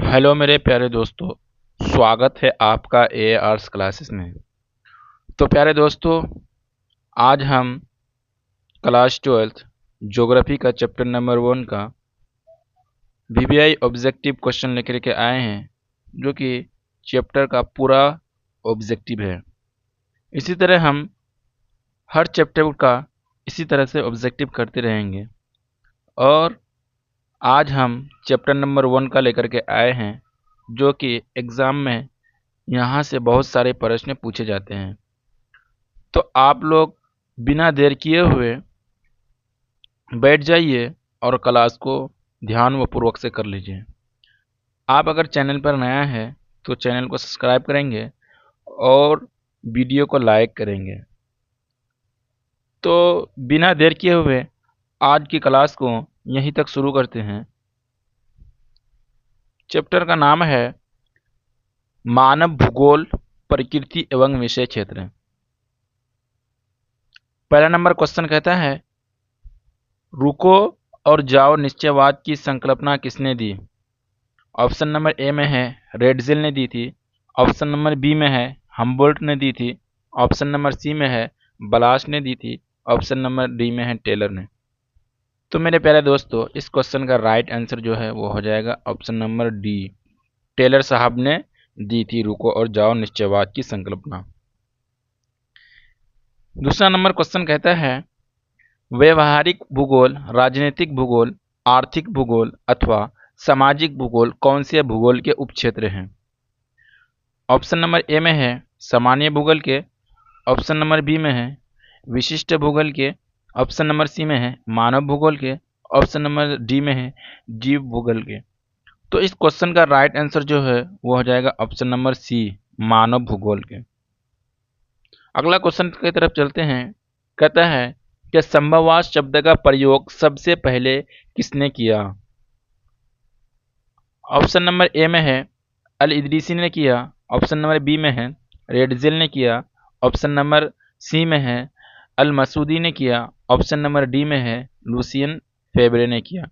Hello मेरे प्यारे दोस्तों, स्वागत है आपका ए आर्ट्स क्लासेस में। तो प्यारे दोस्तों, आज हम क्लास 12th ज्योग्राफी का चैप्टर नंबर 1 का वीवीआई ऑब्जेक्टिव क्वेश्चन लेकर के आए हैं, जो कि चैप्टर का पूरा ऑब्जेक्टिव है। इसी तरह हम हर चैप्टर का इसी तरह से ऑब्जेक्टिव करते रहेंगे और आज हम चैप्टर नंबर 1 का लेकर के आए हैं, जो कि एग्ज़ाम में यहाँ से बहुत सारे प्रश्न पूछे जाते हैं। तो आप लोग बिना देर किए हुए बैठ जाइए और क्लास को ध्यान व पूर्वक से कर लीजिए। आप अगर चैनल पर नया है तो चैनल को सब्सक्राइब करेंगे और वीडियो को लाइक करेंगे। तो बिना देर किए हुए आज की क्लास को यहीं तक शुरू करते हैं। चैप्टर का नाम है मानव भूगोल, प्रकृति एवं विषय क्षेत्र। पहला नंबर क्वेश्चन कहता है, रुको और जाओ निश्चयवाद की संकल्पना किसने दी? ऑप्शन नंबर ए में है रेडजिल ने दी थी, ऑप्शन नंबर बी में है हम्बोल्ट ने दी थी, ऑप्शन नंबर सी में है बलाश ने दी थी, ऑप्शन नंबर डी में है टेलर ने। तो मेरे प्यारे दोस्तों, इस क्वेश्चन का राइट आंसर जो है वो हो जाएगा ऑप्शन नंबर डी, टेलर साहब ने दी थी रुको और जाओ निश्चयवाद की संकल्पना। दूसरा नंबर क्वेश्चन कहता है, व्यवहारिक भूगोल, राजनीतिक भूगोल, आर्थिक भूगोल अथवा सामाजिक भूगोल कौन से भूगोल के उपक्षेत्र हैं? ऑप्शन नंबर ए में है सामान्य भूगोल के, ऑप्शन नंबर बी में है विशिष्ट भूगोल के, ऑप्शन नंबर सी में है मानव भूगोल के, ऑप्शन नंबर डी में है जीव भूगोल के। तो इस क्वेश्चन का राइट आंसर जो है वो हो जाएगा ऑप्शन नंबर सी, मानव भूगोल के। अगला क्वेश्चन की तरफ चलते हैं। कहता है कि संभववाद शब्द का प्रयोग सबसे पहले किसने किया? ऑप्शन नंबर ए में है अल इदरीसी ने किया, ऑप्शन नंबर बी में है रेडजिल ने किया, ऑप्शन नंबर सी में है अल मसूदी ने किया, ऑप्शन नंबर डी में है लुसियन फेब्रे ने किया।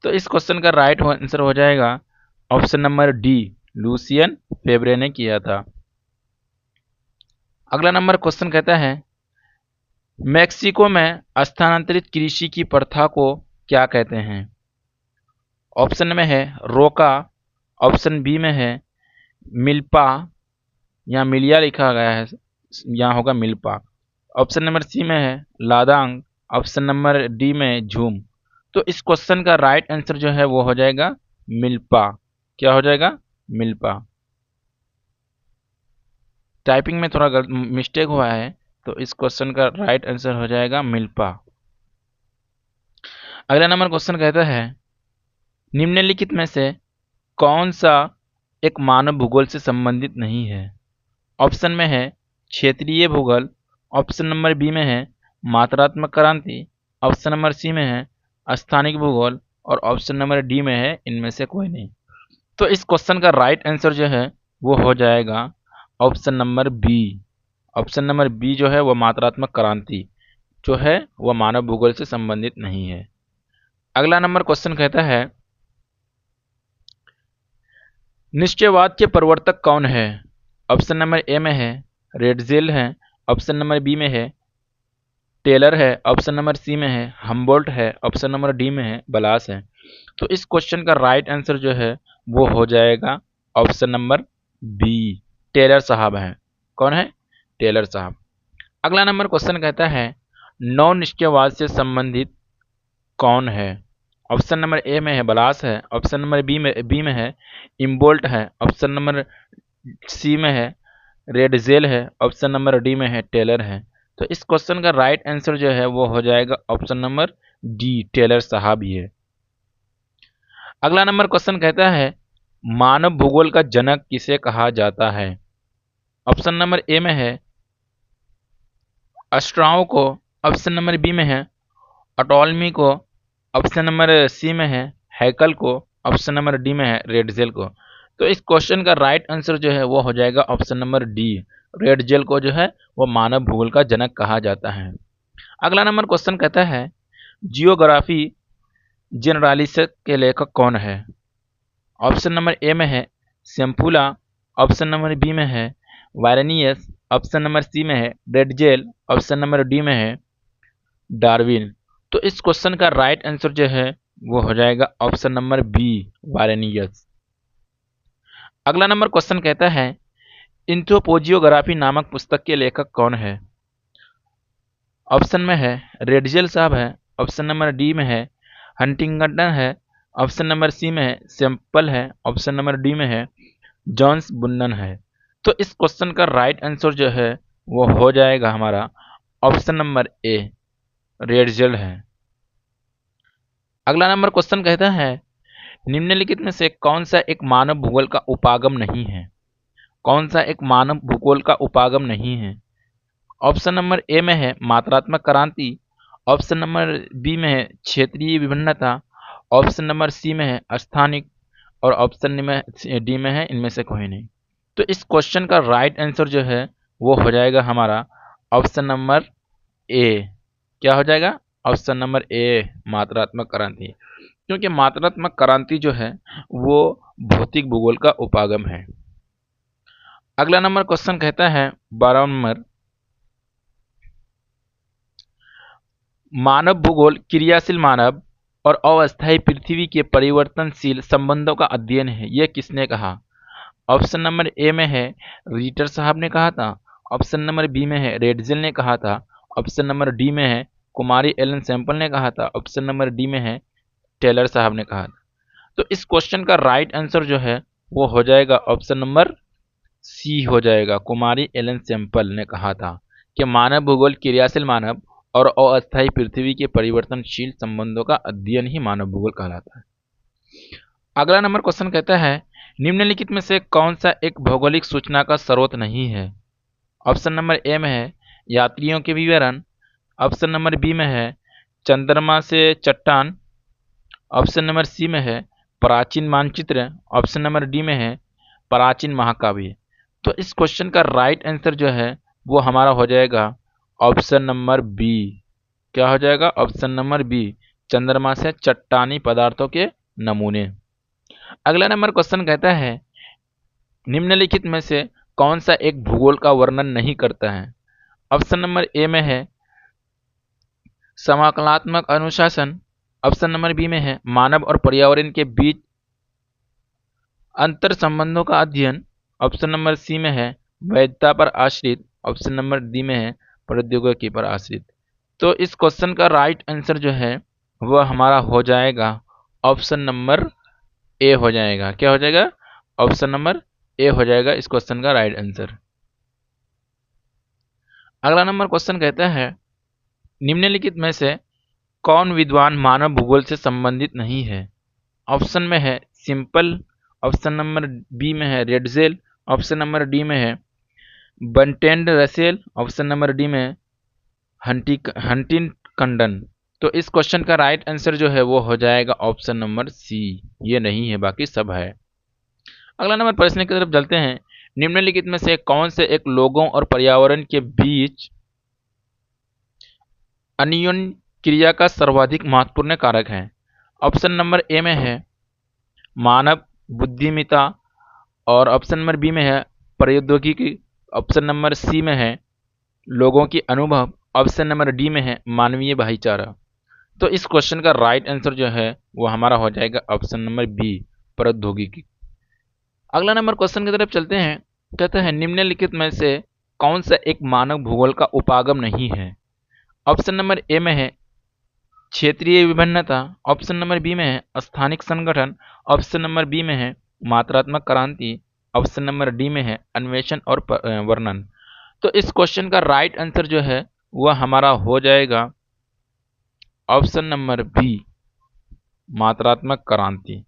तो इस क्वेश्चन का राइट आंसर हो जाएगा ऑप्शन नंबर डी, लुसियन फेब्रे ने किया था। अगला नंबर क्वेश्चन कहता है, मैक्सिको में स्थानांतरित कृषि की प्रथा को क्या कहते हैं? ऑप्शन में है रोका, ऑप्शन बी में है मिल्पा, यहाँ मिलिया लिखा गया है, यहाँ होगा मिल्पा, ऑप्शन नंबर सी में है लादांग, ऑप्शन नंबर डी में झूम। तो इस क्वेश्चन का राइट आंसर जो है वो हो जाएगा मिल्पा। क्या हो जाएगा? मिल्पा। टाइपिंग में थोड़ा मिस्टेक हुआ है, तो इस क्वेश्चन का राइट आंसर हो जाएगा मिल्पा। अगला नंबर क्वेश्चन कहता है, निम्नलिखित में से कौन सा एक मानव भूगोल से संबंधित नहीं है? ऑप्शन में है क्षेत्रीय भूगोल, ऑप्शन नंबर बी में है मात्रात्मक क्रांति, ऑप्शन नंबर सी में है स्थानिक भूगोल और ऑप्शन नंबर डी में है इनमें से कोई नहीं। तो इस क्वेश्चन का राइट आंसर जो है वो हो जाएगा option number B. Option number B जो है वह मात्रात्मक क्रांति जो है वह मानव भूगोल से संबंधित नहीं है। अगला नंबर क्वेश्चन कहता है, निश्चयवाद के प्रवर्तक कौन है? ऑप्शन नंबर ए में है रेडजिल है, ऑप्शन नंबर बी में है टेलर है, ऑप्शन नंबर सी में है हम्बोल्ट है, ऑप्शन नंबर डी में है बलास है। तो इस क्वेश्चन का राइट आंसर जो है वो हो जाएगा ऑप्शन नंबर बी, टेलर साहब हैं। कौन है? टेलर साहब। अगला नंबर क्वेश्चन कहता है, नौ निश्चयवाद से संबंधित कौन है? ऑप्शन नंबर ए में है बलास है, ऑप्शन नंबर बी में है इम्बोल्ट है, ऑप्शन नंबर सी में है रेडजेल है, ऑप्शन नंबर डी में है टेलर है। तो इस क्वेश्चन का राइट आंसर जो है वो हो जाएगा ऑप्शन नंबर डी, टेलर साहब ही है। अगला नंबर क्वेश्चन कहता है, मानव भूगोल का जनक किसे कहा जाता है? ऑप्शन नंबर ए में है अस्ट्राओ को, ऑप्शन नंबर बी में है अटोलमी को, ऑप्शन नंबर सी में है हैकल को, ऑप्शन नंबर डी में है रेडजेल को। तो इस क्वेश्चन का राइट आंसर जो है वो हो जाएगा ऑप्शन नंबर डी, रेडजेल को जो है वो मानव भूगोल का जनक कहा जाता है। अगला नंबर क्वेश्चन कहता है, जियोग्राफी जनरालिस के लेखक कौन है? ऑप्शन नंबर ए में है सैम्पुला, ऑप्शन नंबर बी में है वायरेनियस, ऑप्शन नंबर सी में है रेडजेल, ऑप्शन नंबर डी में है डार्विन। तो इस क्वेश्चन का राइट आंसर जो है वो हो जाएगा ऑप्शन नंबर बी वायरेनियस। अगला नंबर क्वेश्चन कहता है एंथ्रोपोजियोग्राफी नामक पुस्तक के लेखक कौन है? ऑप्शन में है रेडजेल साहब है, ऑप्शन नंबर डी में है हंटिंगटन है, ऑप्शन नंबर सी में है सैंपल है, ऑप्शन नंबर डी में है जॉन्स बुन्नन है। तो इस क्वेश्चन का राइट आंसर जो है वो हो जाएगा हमारा ऑप्शन नंबर ए रेडजेल है। अगला नंबर क्वेश्चन कहता है निम्नलिखित में से कौन सा एक मानव भूगोल का उपागम नहीं है? कौन सा एक मानव भूगोल का उपागम नहीं है? ऑप्शन नंबर ए में है मात्रात्मक क्रांति, ऑप्शन नंबर बी में है क्षेत्रीय विभिन्नता, ऑप्शन नंबर सी में है स्थानिक और ऑप्शन नंबर डी में है इनमें से कोई नहीं। तो इस क्वेश्चन का राइट आंसर जो है वो हो जाएगा हमारा ऑप्शन नंबर ए। क्या हो जाएगा? ऑप्शन नंबर ए मात्रात्मक क्रांति, क्योंकि मात्रात्मक क्रांति जो है वो भौतिक भूगोल का उपागम है। अगला नंबर क्वेश्चन कहता है 12 नंबर, मानव भूगोल क्रियाशील मानव और अस्थायी पृथ्वी के परिवर्तनशील संबंधों का अध्ययन है, यह किसने कहा? ऑप्शन नंबर ए में है रीटर साहब ने कहा था, ऑप्शन नंबर बी में है रेडजेल ने कहा था, ऑप्शन नंबर डी में है कुमारी एलन सैंपल ने कहा था, ऑप्शन नंबर डी में है टेलर साहब ने कहा था। तो इस क्वेश्चन का राइट आंसर जो है वो हो जाएगा ऑप्शन नंबर सी हो जाएगा, कुमारी एलन सैंपल ने कहा था कि मानव भूगोल क्रियाशील मानव और अस्थायी पृथ्वी के परिवर्तनशील संबंधों का अध्ययन ही मानव भूगोल कहलाता है। अगला नंबर क्वेश्चन कहता है निम्नलिखित में से कौन सा एक भौगोलिक सूचना का स्रोत नहीं है? ऑप्शन नंबर ए में है यात्रियों के विवरण, ऑप्शन नंबर बी में है चंद्रमा से चट्टान, ऑप्शन नंबर सी में है प्राचीन मानचित्र, ऑप्शन नंबर डी में है प्राचीन महाकाव्य। तो इस क्वेश्चन का राइट आंसर जो है वो हमारा हो जाएगा ऑप्शन नंबर बी। क्या हो जाएगा? ऑप्शन नंबर बी चंद्रमा से चट्टानी पदार्थों के नमूने। अगला नंबर क्वेश्चन कहता है निम्नलिखित में से कौन सा एक भूगोल का वर्णन नहीं करता है? ऑप्शन नंबर ए में है समाकलात्मक अनुशासन, ऑप्शन नंबर बी में है मानव और पर्यावरण के बीच अंतर संबंधों का अध्ययन, ऑप्शन नंबर सी में है वैधता पर आश्रित, ऑप्शन नंबर डी में है प्रौद्योगिकी पर आश्रित। तो इस क्वेश्चन का राइट आंसर जो है वह हमारा हो जाएगा ऑप्शन नंबर ए हो जाएगा। क्या हो जाएगा? ऑप्शन नंबर ए हो जाएगा इस क्वेश्चन का राइट आंसर। अगला नंबर क्वेश्चन कहता है निम्नलिखित में से कौन विद्वान मानव भूगोल से संबंधित नहीं है? ऑप्शन में है सिंपल, ऑप्शन नंबर बी में है रेडजेल, ऑप्शन नंबर डी में है बंटेंड रसेल, ऑप्शन नंबर डी में हंटिंगटन। तो इस क्वेश्चन का राइट आंसर जो है वो हो जाएगा ऑप्शन नंबर सी, ये नहीं है बाकी सब है। अगला नंबर प्रश्न की तरफ चलते हैं निम्नलिखित में से कौन से एक लोगों और पर्यावरण के बीच अन्योन्य क्रिया का सर्वाधिक महत्वपूर्ण कारक है? ऑप्शन नंबर ए में है मानव बुद्धिमत्ता और ऑप्शन नंबर बी में है प्रौद्योगिकी, ऑप्शन नंबर सी में है लोगों की अनुभव, ऑप्शन नंबर डी में है मानवीय भाईचारा। तो इस क्वेश्चन का राइट आंसर जो है वो हमारा हो जाएगा ऑप्शन नंबर बी प्रौद्योगिकी। अगला नंबर क्वेश्चन की तरफ चलते हैं। कहते हैं निम्नलिखित में से कौन सा एक मानव भूगोल का उपागम नहीं है? ऑप्शन नंबर ए में है क्षेत्रीय विभिन्नता, ऑप्शन नंबर बी में है स्थानिक संगठन, ऑप्शन नंबर बी में है मात्रात्मक क्रांति, ऑप्शन नंबर डी में है अन्वेषण और वर्णन। तो इस क्वेश्चन का राइट आंसर जो है वह हमारा हो जाएगा ऑप्शन नंबर बी मात्रात्मक क्रांति।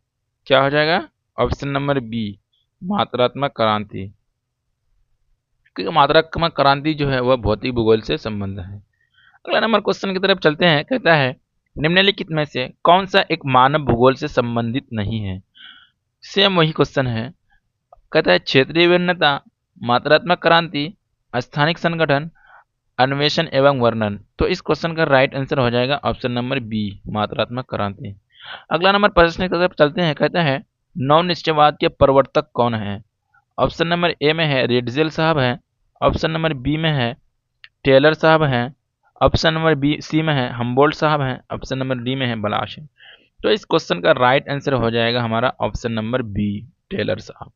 क्या हो जाएगा? ऑप्शन नंबर बी मात्रात्मक क्रांति, क्योंकि मात्रात्मक क्रांति जो है वह भौतिक भूगोल से संबंध है। अगला नंबर क्वेश्चन की तरफ चलते हैं। कहता है निम्नलिखित में से कौन सा एक मानव भूगोल से संबंधित नहीं है? सेम वही क्वेश्चन है। कहता है क्षेत्रीय विभिन्नता, मात्रात्मक क्रांति, स्थानिक संगठन, अन्वेषण एवं वर्णन। तो इस क्वेश्चन का राइट आंसर हो जाएगा ऑप्शन नंबर बी मात्रात्मक क्रांति। अगला नंबर प्रश्न की तरफ चलते हैं। कहता है नव निश्चयवाद के प्रवर्तक कौन है? ऑप्शन नंबर ए में है रेडजेल साहब हैं, ऑप्शन नंबर बी में है टेलर साहब हैं, ऑप्शन नंबर बी सी में है हम्बोल्ट साहब हैं, ऑप्शन नंबर डी में है बलाश है। तो इस क्वेश्चन का राइट आंसर हो जाएगा हमारा ऑप्शन नंबर बी, टेलर साहब।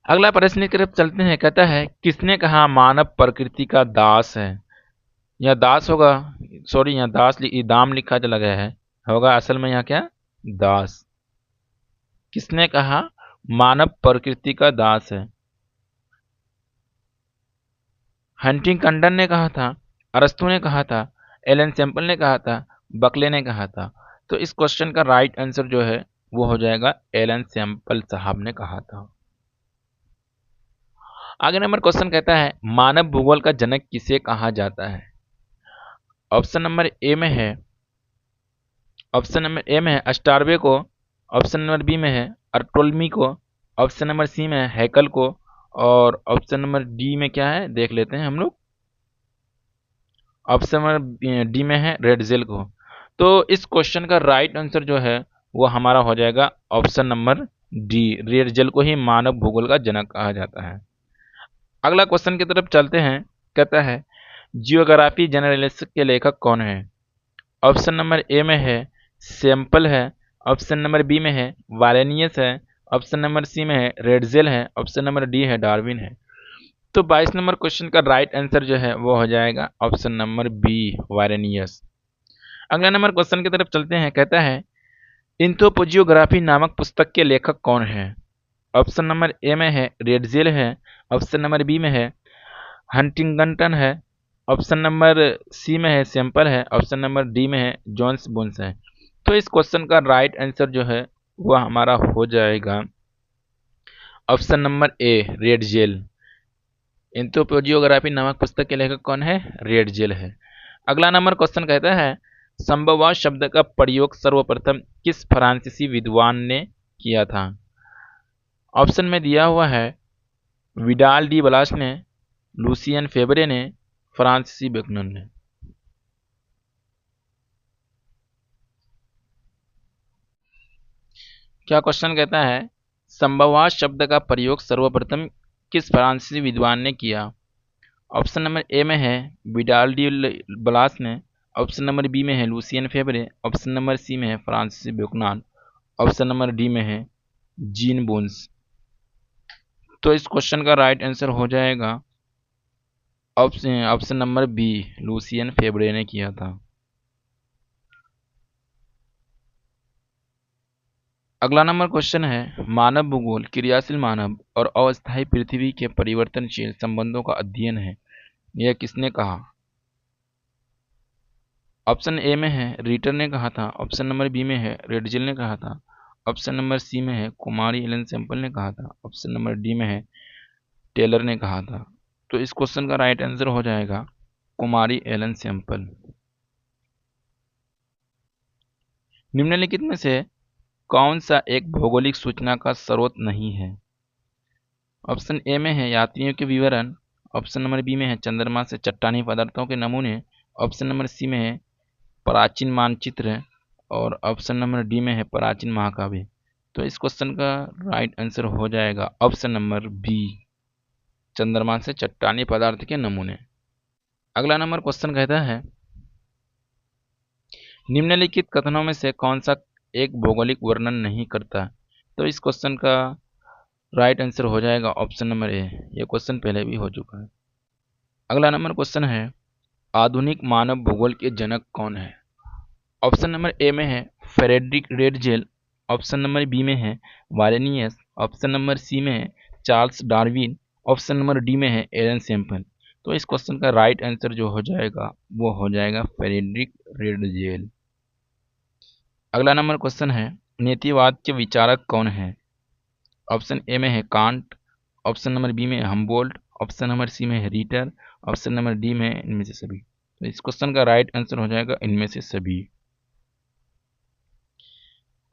अगला प्रश्न की तरफ चलते हैं। कहता है किसने कहा मानव प्रकृति का दास है? यहाँ दास होगा, सॉरी यहाँ दाम लिखा चला गया है, होगा असल में यहाँ क्या, दास। किसने कहा मानव प्रकृति का दास है? हंटिंगटन ने कहा था, अरस्तू ने कहा था, एलन सैंपल ने कहा था, बकले ने कहा था। तो इस क्वेश्चन का राइट आंसर जो है वो हो जाएगा एलन सैंपल साहब ने कहा था। आगे नंबर क्वेश्चन कहता है मानव भूगोल का जनक किसे कहा जाता है? ऑप्शन नंबर ए में है अस्टारबे को, ऑप्शन नंबर बी में है अर्टोल्मी को, ऑप्शन नंबर सी में है हैकल को, और ऑप्शन नंबर डी में क्या है देख लेते हैं हम लोग, ऑप्शन नंबर डी में है रेडजेल को। तो इस क्वेश्चन का राइट आंसर जो है वो हमारा हो जाएगा ऑप्शन नंबर डी, रेडजेल को ही मानव भूगोल का जनक कहा जाता है। अगला क्वेश्चन की तरफ चलते हैं। कहता है जियोग्राफी जनरलिस्ट के लेखक कौन है? ऑप्शन नंबर ए में है सैंपल है, ऑप्शन नंबर बी में है वालेनियस है, ऑप्शन नंबर सी में है रेडजेल है, ऑप्शन नंबर डी है डार्विन है। तो 22 नंबर क्वेश्चन का राइट आंसर जो है वो हो जाएगा ऑप्शन नंबर बी, वारेनियस। अगला नंबर क्वेश्चन की तरफ चलते हैं। कहता है एंथ्रोपोजियोग्राफी नामक पुस्तक के लेखक कौन है? ऑप्शन नंबर ए में है रेडजेल है, ऑप्शन नंबर बी में है हंटिंगटन है, ऑप्शन नंबर सी में है सैंपल है, ऑप्शन नंबर डी में है जॉन्स बुन्स है। तो इस क्वेश्चन का राइट आंसर जो है वह हमारा हो जाएगा ऑप्शन नंबर ए, रेडजेल। एंथ्रोपोजियोग्राफी नामक पुस्तक के लेखक कौन है? रेडजेल है। अगला नंबर क्वेश्चन कहता है संभववाद शब्द का प्रयोग सर्वप्रथम किस फ्रांसीसी विद्वान ने किया था? ऑप्शन में दिया हुआ है विडाल डी बलास ने, लूसियन फेबरे ने, फ्रांसीसी बेकनर ने। क्या क्वेश्चन कहता है संभववाद शब्द का प्रयोग सर्वप्रथम किस फ्रांसीसी विद्वान ने किया? ऑप्शन नंबर ए में है विडाल डी बलास ने, ऑप्शन नंबर बी में है लूसियन फेबरे, ऑप्शन नंबर सी में है फ्रांसिस बेकनर, ऑप्शन नंबर डी में है जीन बोन्स। तो इस क्वेश्चन का राइट आंसर हो जाएगा ऑप्शन नंबर बी, लूसियन फेबरे ने किया था। अगला नंबर क्वेश्चन है मानव भूगोल क्रियाशील मानव और अस्थायी पृथ्वी के परिवर्तनशील संबंधों का अध्ययन है, यह किसने कहा? ऑप्शन ए में है रीटर ने कहा था, ऑप्शन नंबर बी में है रेडजेल ने कहा था, ऑप्शन नंबर सी में है कुमारी एलन सैंपल ने कहा था, ऑप्शन नंबर डी में है टेलर ने कहा था। तो इस क्वेश्चन का राइट आंसर हो जाएगा कुमारी एलन सैंपल। निम्नलिखित में से कौन सा एक भौगोलिक सूचना का स्रोत नहीं है? ऑप्शन ए में है यात्रियों के विवरण, ऑप्शन नंबर बी में है चंद्रमा से चट्टानी पदार्थों के नमूने, ऑप्शन नंबर सी में है प्राचीन मानचित्र, और ऑप्शन नंबर डी में है प्राचीन महाकाव्य। तो इस क्वेश्चन का राइट आंसर हो जाएगा ऑप्शन नंबर बी, चंद्रमा से चट्टानी पदार्थ के नमूने। अगला नंबर क्वेश्चन कहता है निम्नलिखित कथनों में से कौन सा एक भौगोलिक वर्णन नहीं करता? तो इस क्वेश्चन का राइट आंसर हो जाएगा ऑप्शन नंबर ए, यह क्वेश्चन पहले भी हो चुका है। अगला नंबर क्वेश्चन है आधुनिक मानव भूगोल के जनक कौन है? ऑप्शन नंबर ए में है Friedrich Ratzel, option number B में है वालेनियस, ऑप्शन नंबर सी में है Charles Darwin, option number D में है एलन सैंपल। तो इस क्वेश्चन का राइट आंसर जो हो जाएगा वो हो जाएगा फ्रेडरिक रेडजेल। अगला नंबर क्वेश्चन है नीतिवाद के विचारक कौन है? ऑप्शन ए में है कांट, ऑप्शन नंबर बी में है हम्बोल्ट, ऑप्शन नंबर सी में है रीटर, ऑप्शन नंबर डी में है इनमें से सभी। तो इस क्वेश्चन का राइट आंसर हो जाएगा इनमें से सभी।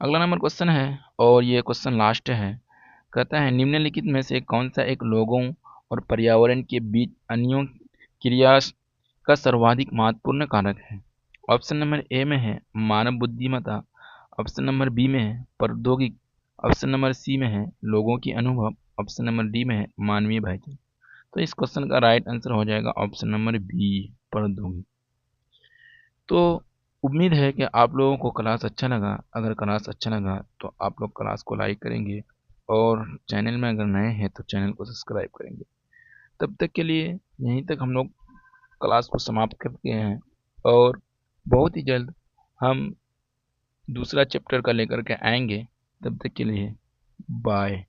अगला नंबर क्वेश्चन है और ये क्वेश्चन लास्ट है। कहता है निम्नलिखित में से कौन सा एक लोगों और पर्यावरण के बीच अन्यों क्रिया का सर्वाधिक महत्वपूर्ण कारक है? ऑप्शन नंबर ए में है मानव बुद्धिमत्ता, ऑप्शन नंबर बी में है ऑप्शन नंबर सी में है लोगों की अनुभव, ऑप्शन नंबर डी में है मानवीय भाईचारा। तो इस क्वेश्चन का राइट आंसर हो जाएगा ऑप्शन नंबर बी, प्रौद्योगिकी। तो उम्मीद है कि आप लोगों को क्लास अच्छा लगा। अगर क्लास अच्छा लगा तो आप लोग क्लास को लाइक करेंगे और चैनल में अगर नए हैं तो चैनल को सब्सक्राइब करेंगे। तब तक के लिए यहीं तक हम लोग क्लास को समाप्त करते हैं और बहुत ही जल्द हम दूसरा चैप्टर का लेकर के आएंगे। तब तक के लिए बाय।